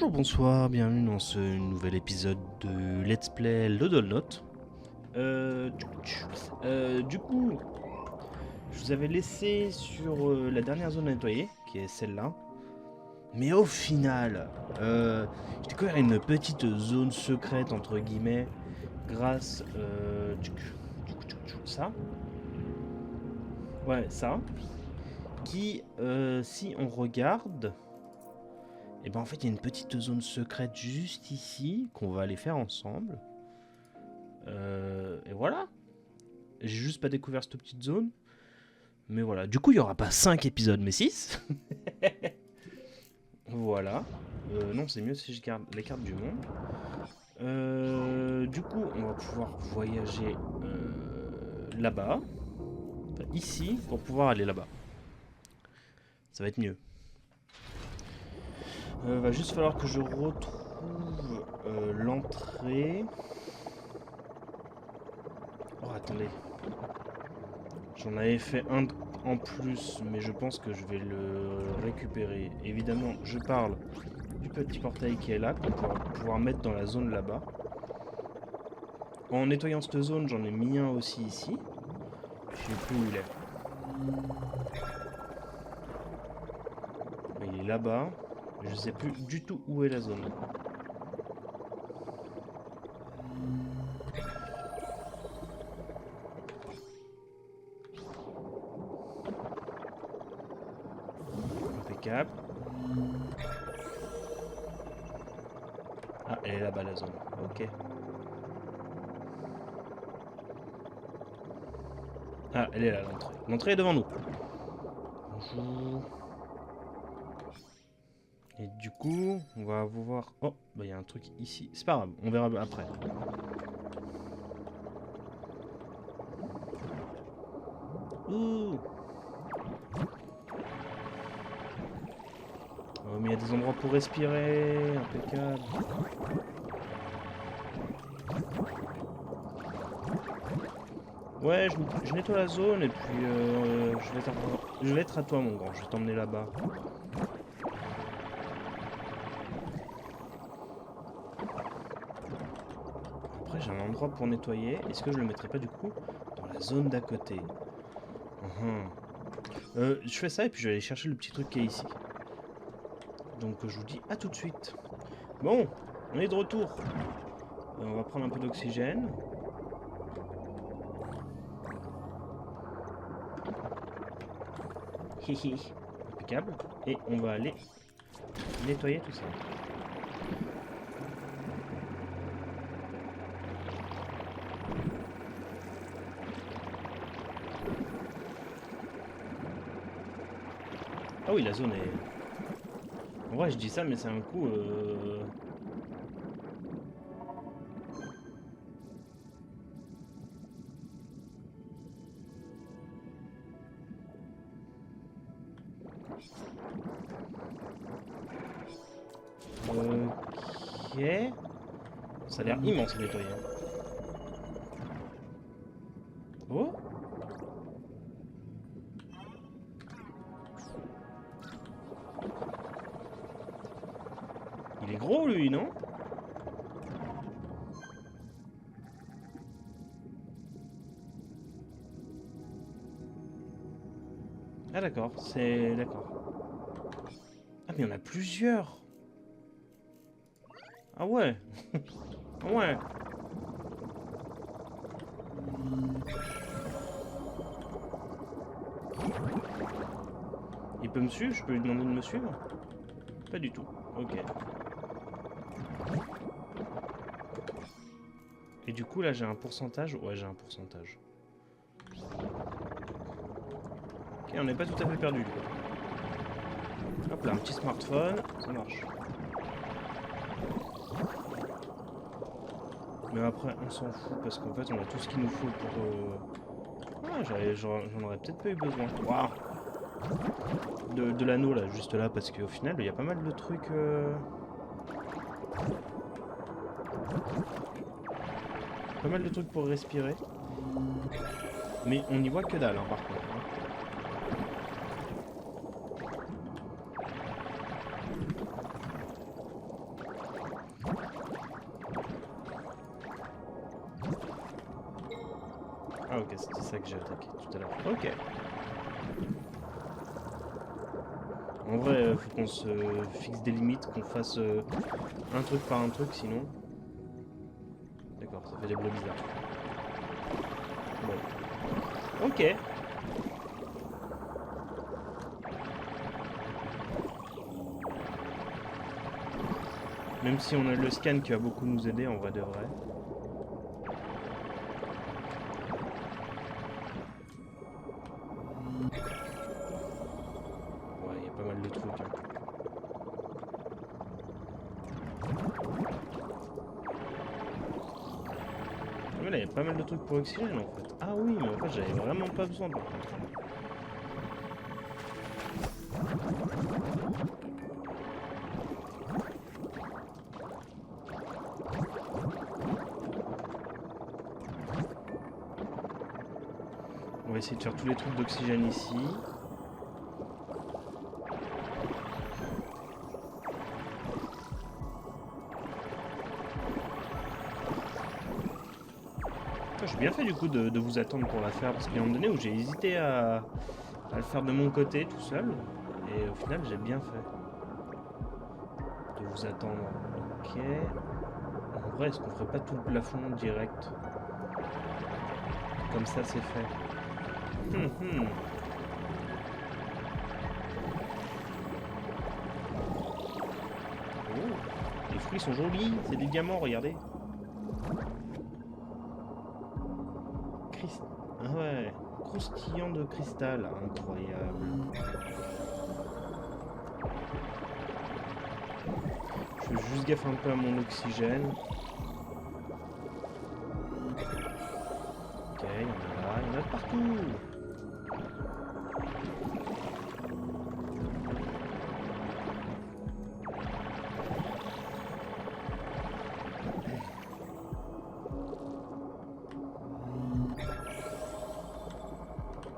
Bonjour, bonsoir, bienvenue dans ce nouvel épisode de Let's Play Lodol Note. Du coup, je vous avais laissé sur la dernière zone à nettoyer, qui est celle-là. Mais au final, j'ai découvert une petite zone secrète, entre guillemets, grâce... ça. Ouais, ça. Qui, si on regarde... Et ben en fait, il y a une petite zone secrète juste ici qu'on va aller faire ensemble. Et voilà. J'ai juste pas découvert cette petite zone. Mais voilà. Du coup, il y aura pas 5 épisodes, mais 6. Voilà. Non, c'est mieux si je garde les cartes du monde. Du coup, on va pouvoir voyager là-bas. Enfin, ici, pour pouvoir aller là-bas. Ça va être mieux. Va juste falloir que je retrouve l'entrée. Oh, attendez. J'en avais fait un en plus, mais je pense que je vais le récupérer. Évidemment, je parle du petit portail qui est là, qu'on va pouvoir mettre dans la zone là-bas. En nettoyant cette zone, j'en ai mis un aussi ici. Je sais plus où il est. Il est là-bas. Je sais plus du tout où est la zone. Impeccable. Ah, elle est là-bas la zone. Ok. Ah, elle est là, l'entrée. L'entrée est devant nous. Bonjour. Et du coup, on va voir... Oh, bah il y a un truc ici. C'est pas grave, on verra après. Ouh. Oh, mais il y a des endroits pour respirer. Impeccable. Ouais, je nettoie la zone et puis je vais être à toi, mon grand. Je vais t'emmener là-bas. Après, j'ai un endroit pour nettoyer. Est-ce que je le mettrai pas du coup dans la zone d'à côté? Je fais ça et puis je vais aller chercher le petit truc qui est ici. Donc je vous dis à tout de suite. Bon, on est de retour. On va prendre un peu d'oxygène. Hihi. Impeccable. Et on va aller nettoyer tout ça. Ah oui, la zone est... En vrai, je dis ça, mais c'est un coup... Ok... Ça a l'air immense à nettoyer. Oh. Il est gros, lui, non? Ah d'accord, c'est... D'accord. Ah mais il y en a plusieurs. Ah ouais. Ah ouais. Il peut me suivre? Je peux lui demander de me suivre? Pas du tout. Ok. Et du coup là j'ai un pourcentage? Ouais, j'ai un pourcentage. Ok, on n'est pas tout à fait perdu du coup. Hop là, un petit smartphone, ça marche. Mais après on s'en fout parce qu'en fait on a tout ce qu'il nous faut pour... Ah, j'en aurais peut-être pas eu besoin. Waouh. De l'anneau là, juste là, parce qu'au final il y a pas mal de trucs... Pas mal de trucs pour respirer. Mais on n'y voit que dalle, hein, par contre. c'était ça que j'ai attaqué tout à l'heure. Ok. En vrai, faut qu'on se fixe des limites, qu'on fasse un truc par un truc, sinon... D'accord, ça fait des bruits bizarres. Bon. Ok. Même si on a le scan qui va beaucoup nous aider, en vrai de vrai. Ouais, il y a pas mal de trucs. Hein. Ah mais là, il y a pas mal de trucs pour oxygène, en fait. Ah oui, mais en fait, j'avais vraiment pas besoin, par contre. On va essayer de faire tous les trucs d'oxygène ici. J'ai bien fait du coup de vous attendre pour la faire, parce qu'il y a un moment donné où j'ai hésité à le faire de mon côté tout seul, et au final j'ai bien fait de vous attendre. Ok. En vrai, est-ce qu'on ferait pas tout le plafond direct? Comme ça c'est fait. Oh, les fruits sont jolis, c'est des diamants, regardez. Ah ouais, croustillant de cristal, incroyable. Je fais juste gaffe un peu à mon oxygène. Ok, il y en a là, il y en a de partout.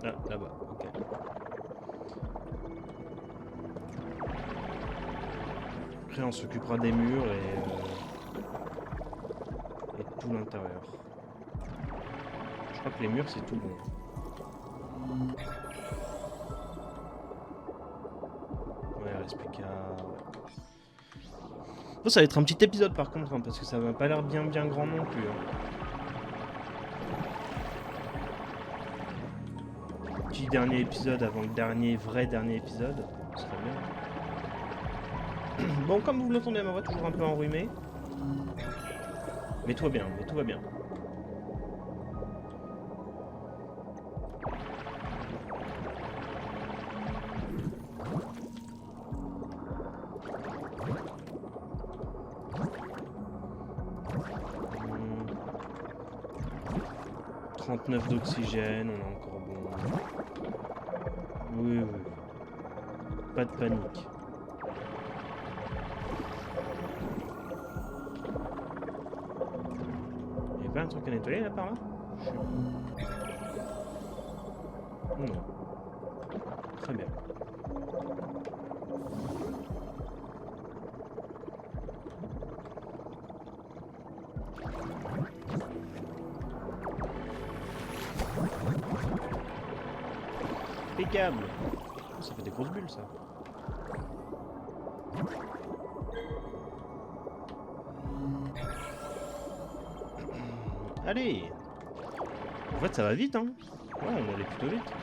Ah, là-bas, ok. Après, on s'occupera des murs et tout l'intérieur. Je crois que les murs, c'est tout bon. Ouais, il reste plus qu'à... Bon, ça va être un petit épisode par contre, hein, parce que ça m'a pas l'air bien grand non plus. Hein. Petit dernier épisode avant le vrai dernier épisode, ce serait bien. Bon, comme vous l'entendez, ma voix toujours un peu enrhumée. Mais tout va bien, mais tout va bien. « 39 d'oxygène, on est encore bon. Oui, oui. Pas de panique. Il y a pas un truc à nettoyer là par là? Non. Très bien. Impeccable. Oh, ça fait des grosses bulles ça. Allez. En fait ça va vite hein. Ouais, on va aller plutôt vite.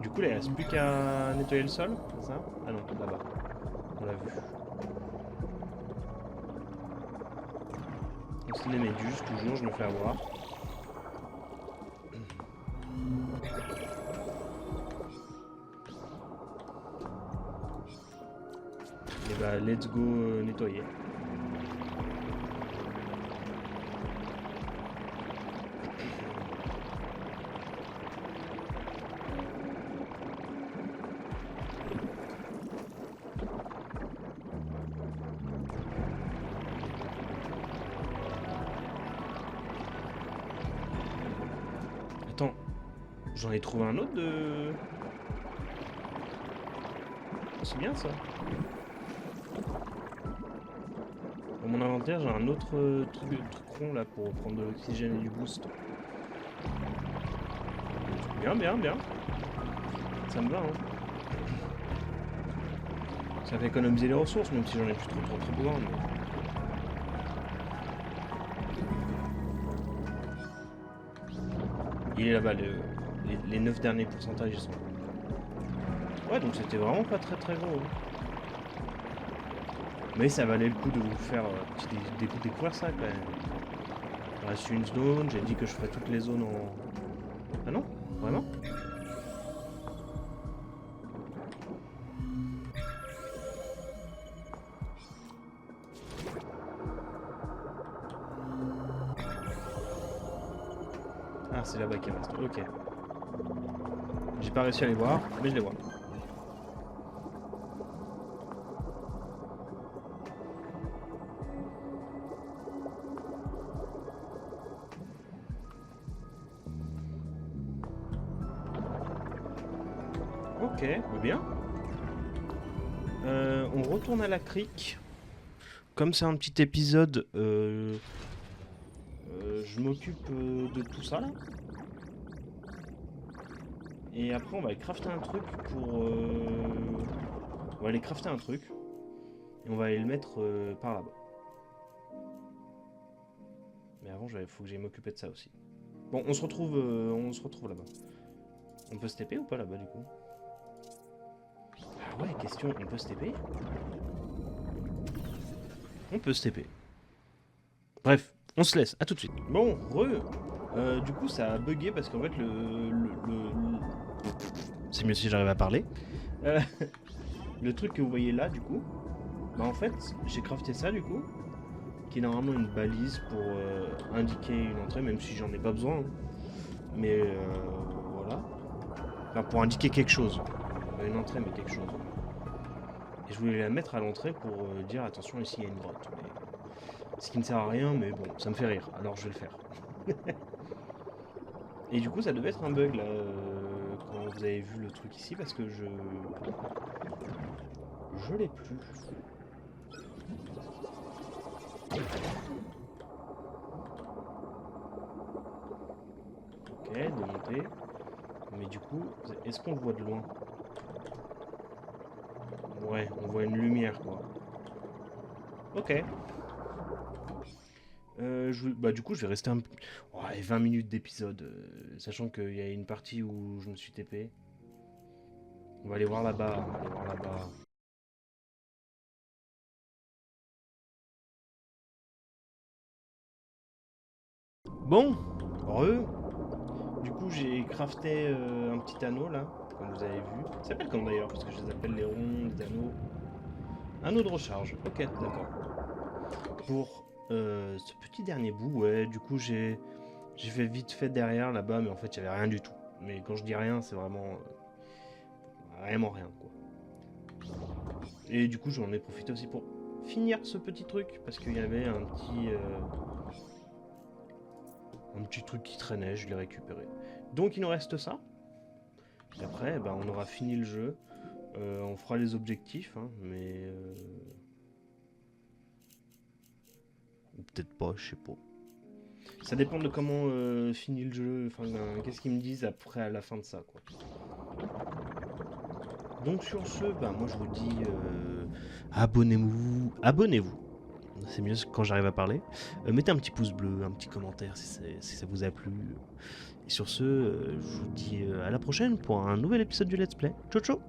Du coup, là, il reste plus qu'à nettoyer le sol, c'est ça? Ah non, là-bas. On l'a vu. Donc c'est les méduses, toujours, je me fais avoir. Et bah, let's go nettoyer. Attends, j'en ai trouvé un autre de... C'est bien ça. Dans mon inventaire, j'ai un autre truc rond là pour prendre de l'oxygène et du boost. Bien, bien, bien. Ça me va, hein. Ça fait économiser les ressources, même si j'en ai plus trop besoin. Mais... Il est là-bas, les 9 derniers pourcentages ils sont. Ouais, donc c'était vraiment pas très gros. Mais ça valait le coup de vous faire découvrir ça quand même. Il reste une zone, j'ai dit que je ferais toutes les zones en... Ah non? Vraiment? Ah, c'est là-bas qu'il reste. Ok. J'ai pas réussi à les voir, mais je les vois. Ok, bien. On retourne à la crique. Comme c'est un petit épisode, je m'occupe de tout ça là. Et après on va crafter un truc pour... On va aller crafter un truc. Et on va aller le mettre par là-bas. Mais avant, il faut que j'aille m'occuper de ça aussi. Bon, on se retrouve là-bas. On peut se TP ou pas là-bas du coup? Ah ouais, question, on peut se TP? On peut se TP. Bref, on se laisse, à tout de suite. Bon, du coup, ça a bugué parce qu'en fait, c'est mieux si j'arrive à parler. Le truc que vous voyez là, du coup, bah en fait, j'ai crafté ça, du coup, qui est normalement une balise pour indiquer une entrée, même si j'en ai pas besoin. Hein. Mais voilà. Enfin, pour indiquer quelque chose. Pas une entrée, mais quelque chose. Et je voulais la mettre à l'entrée pour dire attention, ici il y a une grotte. Mais... Ce qui ne sert à rien, mais bon, ça me fait rire, alors je vais le faire. Et du coup, ça devait être un bug là, quand vous avez vu le truc ici, parce que je l'ai plus. Ok, démonté. Mais du coup, est-ce qu'on le voit de loin? Ouais, on voit une lumière quoi. Ok. Bah, du coup, je vais rester ouais, 20 minutes d'épisode, sachant qu'il y a une partie où je me suis TP. On va aller voir là-bas, on va aller voir là-bas. Bon, heureux. Du coup, j'ai crafté un petit anneau là, comme vous avez vu. Ça s'appelle comme d'ailleurs, parce que je les appelle les ronds, les anneaux. Anneau de recharge, ok, d'accord. Pour ce petit dernier bout, ouais, du coup, j'ai fait vite fait derrière là-bas, mais en fait, il n'y avait rien du tout. Mais quand je dis rien, c'est vraiment rien, quoi. Et du coup, j'en ai profité aussi pour finir ce petit truc, parce qu'il y avait un petit truc qui traînait, je l'ai récupéré. Donc il nous reste ça. Et après, bah, on aura fini le jeu. On fera les objectifs, hein, mais... Ou peut-être pas, je sais pas. Ça dépend de comment finit le jeu, enfin, qu'est-ce qu'ils me disent après à la fin de ça, quoi. Donc sur ce, bah, moi je vous dis abonnez-vous. C'est mieux quand j'arrive à parler. Mettez un petit pouce bleu, un petit commentaire si ça vous a plu. Et sur ce, je vous dis à la prochaine pour un nouvel épisode du Let's Play. Ciao ciao.